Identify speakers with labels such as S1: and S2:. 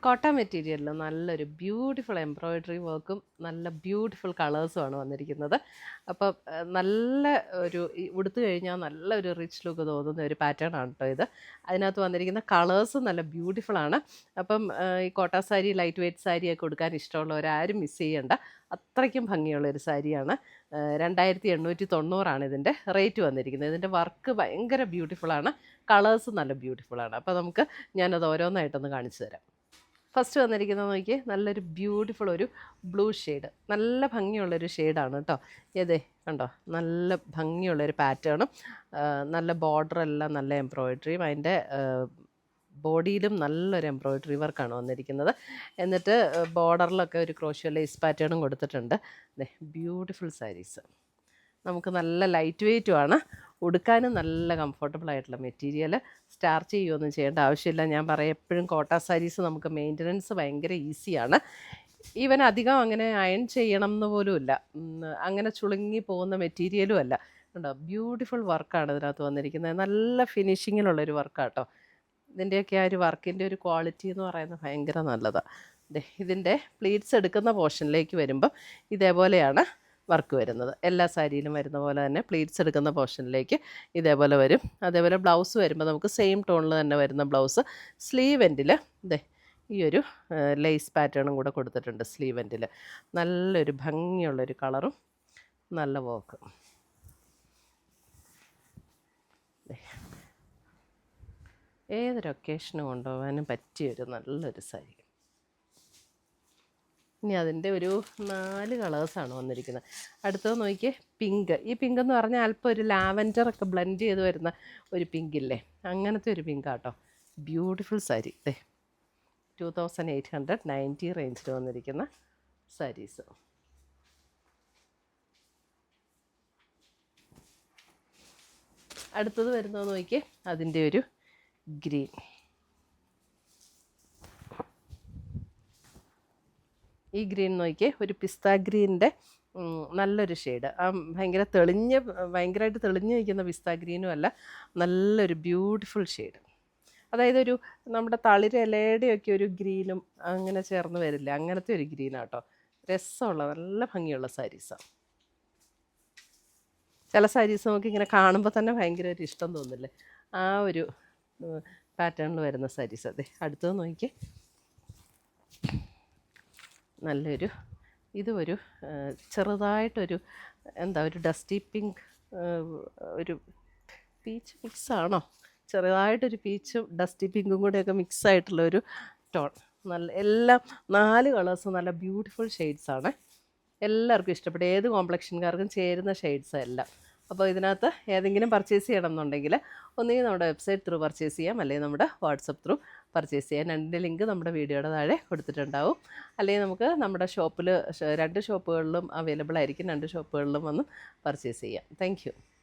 S1: കോട്ട മെറ്റീരിയലിൽ നല്ലൊരു ബ്യൂട്ടിഫുൾ എംബ്രോയ്ഡറി വർക്കും നല്ല ബ്യൂട്ടിഫുൾ കളേഴ്സുമാണ് വന്നിരിക്കുന്നത്. അപ്പം നല്ല ഒരു ഉടുത്തു കഴിഞ്ഞാൽ നല്ലൊരു റിച്ച് ലുക്ക് തോന്നുന്ന ഒരു പാറ്റേൺ ആണ് കേട്ടോ ഇത്. അതിനകത്ത് വന്നിരിക്കുന്ന കളേഴ്സും നല്ല ബ്യൂട്ടിഫുള്ളാണ്. അപ്പം ഈ കോട്ട സാരി ലൈറ്റ് വെയ്റ്റ് സാരിയൊക്കെ ഉടുക്കാൻ ഇഷ്ടമുള്ളവരാരും മിസ് ചെയ്യേണ്ട, അത്രയ്ക്കും ഭംഗിയുള്ളൊരു സാരിയാണ്. 2890 ഇതിൻ്റെ റേറ്റ് വന്നിരിക്കുന്നത്. ഇതിൻ്റെ വർക്ക് ഭയങ്കര ബ്യൂട്ടിഫുള്ളാണ്, കളേഴ്സ് നല്ല ബ്യൂട്ടിഫുള്ളാണ്. അപ്പോൾ നമുക്ക് ഞാനത് ഓരോന്നായിട്ടൊന്ന് കാണിച്ചു തരാം. ഫസ്റ്റ് വന്നിരിക്കുന്നത് നോക്കിയേ, നല്ലൊരു ബ്യൂട്ടിഫുൾ ഒരു ബ്ലൂ ഷെയ്ഡ്, നല്ല ഭംഗിയുള്ളൊരു ഷെയ്ഡാണ് കേട്ടോ. ഏതേ കണ്ടോ, നല്ല ഭംഗിയുള്ളൊരു പാറ്റേണും നല്ല ബോർഡറെല്ലാം നല്ല എംബ്രോയ്ഡറിയും, അതിൻ്റെ ബോഡിയിലും നല്ലൊരു എംബ്രോയ്ഡറി വർക്കാണ് വന്നിരിക്കുന്നത്. എന്നിട്ട് ബോർഡറിലൊക്കെ ഒരു ക്രോഷ്യോ ലേസ് പാറ്റേണും കൊടുത്തിട്ടുണ്ട്. ബ്യൂട്ടിഫുൾ സാരീസ്. നമുക്ക് നല്ല ലൈറ്റ് വെയ്റ്റുമാണ്, ഉടുക്കാനും നല്ല കംഫർട്ടബിൾ ആയിട്ടുള്ള മെറ്റീരിയൽ. സ്റ്റാർച്ച് ചെയ്യുകയൊന്നും ചെയ്യേണ്ട ആവശ്യമില്ല. ഞാൻ പറയും എപ്പോഴും കോട്ട സാരീസ് നമുക്ക് മെയിൻ്റനൻസ് ഭയങ്കര ഈസിയാണ്. ഈവൻ അധികം അങ്ങനെ അയൺ ചെയ്യണം എന്ന് പോലുമില്ല, അങ്ങനെ ചുളുങ്ങി പോകുന്ന മെറ്റീരിയലും അല്ല. ഉണ്ടോ, ബ്യൂട്ടിഫുൾ വർക്കാണ് ഇതിനകത്ത് വന്നിരിക്കുന്നത്. നല്ല ഫിനിഷിങ്ങിലുള്ളൊരു വർക്കാട്ടോ. ഇതിൻ്റെയൊക്കെ ആ ഒരു വർക്കിൻ്റെ ഒരു ക്വാളിറ്റി എന്ന് പറയുന്നത് ഭയങ്കര നല്ലതാണ്. ഇതിൻ്റെ പ്ലീറ്റ്സ് എടുക്കുന്ന പോർഷനിലേക്ക് വരുമ്പം ഇതേപോലെയാണ് വർക്ക് വരുന്നത്. എല്ലാ സാരിയിലും വരുന്ന പോലെ തന്നെ പ്ലീറ്റ്സ് എടുക്കുന്ന പോർഷനിലേക്ക് ഇതേപോലെ വരും. അതേപോലെ ബ്ലൗസ് വരുമ്പോൾ നമുക്ക് സെയിം ടോണിൽ തന്നെ വരുന്ന ബ്ലൗസ്. സ്ലീവ് എൻഡിൽ ഈ ഒരു ലേസ് പാറ്റേണും കൂടെ കൊടുത്തിട്ടുണ്ട്. സ്ലീവ് എൻഡിൽ നല്ലൊരു ഭംഗിയുള്ളൊരു കളറും നല്ല വർക്കും. ഏതൊരു ഒക്കേഷന് കൊണ്ടുപോകാനും പറ്റിയൊരു നല്ലൊരു സാരി. ഇനി അതിൻ്റെ ഒരു 4 കളേഴ്സാണ് വന്നിരിക്കുന്നത്. അടുത്തത് നോക്കിയേ, പിങ്ക്. ഈ പിങ്ക് എന്ന് പറഞ്ഞാൽ അല്പം ഒരു ലാവൻഡറൊക്കെ ബ്ലെൻഡ് ചെയ്ത് വരുന്ന ഒരു പിങ്കില്ലേ, അങ്ങനത്തെ ഒരു പിങ്കാട്ടോ. ബ്യൂട്ടിഫുൾ സാരി. 2890 റേഞ്ചിൽ വന്നിരിക്കുന്ന സാരീസ്. അടുത്തത് വരുന്നത് നോക്കിയേ, അതിൻ്റെ ഒരു ഗ്രീൻ. ഈ ഗ്രീൻ നോക്കിയേ, ഒരു പിസ്ത ഗ്രീനിൻ്റെ നല്ലൊരു ഷെയ്ഡ്. ഭയങ്കരമായിട്ട് തെളിഞ്ഞ് നിൽക്കുന്ന പിസ്ത ഗ്രീനും അല്ല, നല്ലൊരു ബ്യൂട്ടിഫുൾ ഷെയ്ഡ്. അതായത് ഒരു നമ്മുടെ തളിരിലയുടെയൊക്കെ ഒരു ഗ്രീനും അങ്ങനെ ചേർന്ന് വരില്ല, അങ്ങനത്തെ ഒരു ഗ്രീനാട്ടോ. രസമുള്ള നല്ല ഭംഗിയുള്ള സാരീസാണ്. ചില സാരീസ് നമുക്ക് ഇങ്ങനെ കാണുമ്പോൾ തന്നെ ഭയങ്കര ഒരു ഇഷ്ടം തോന്നില്ലേ, ആ ഒരു പാറ്റേണിൽ വരുന്ന സാരീസ്. അടുത്തത് നോക്കിയേ, നല്ലൊരു ഒരു ചെറുതായിട്ടൊരു ഒരു ഡസ്റ്റി പിങ്ക്, ഒരു പീച്ച് മിക്സാണോ, ചെറുതായിട്ടൊരു പീച്ചും ഡസ്റ്റി പിങ്കും കൂടെയൊക്കെ മിക്സായിട്ടുള്ളൊരു ടോൺ. എല്ലാം 4 കളേഴ്സ് നല്ല ബ്യൂട്ടിഫുൾ ഷെയ്ഡ്സാണ്. എല്ലാവർക്കും ഇഷ്ടപ്പെടും, ഏത് കോംപ്ലക്ഷൻകാർക്കും ചേരുന്ന ഷെയ്ഡ്സ് എല്ലാം. അപ്പോൾ ഇതിനകത്ത് ഏതെങ്കിലും പർച്ചേസ് ചെയ്യണം എന്നുണ്ടെങ്കിൽ ഒന്നുകിൽ നമ്മുടെ വെബ്സൈറ്റ് ത്രൂ പർച്ചേസ് ചെയ്യാം, അല്ലെങ്കിൽ നമ്മുടെ വാട്സപ്പ് ത്രൂ പർച്ചേസ് ചെയ്യാം. 2 ലിങ്ക് നമ്മുടെ വീഡിയോയുടെ താഴെ കൊടുത്തിട്ടുണ്ടാവും. അല്ലെങ്കിൽ നമുക്ക് നമ്മുടെ ഷോപ്പിൽ 2 ഷോപ്പുകളിലും അവൈലബിൾ ആയിരിക്കും, 2 ഷോപ്പുകളിലും വന്ന് പർച്ചേസ് ചെയ്യാം. താങ്ക്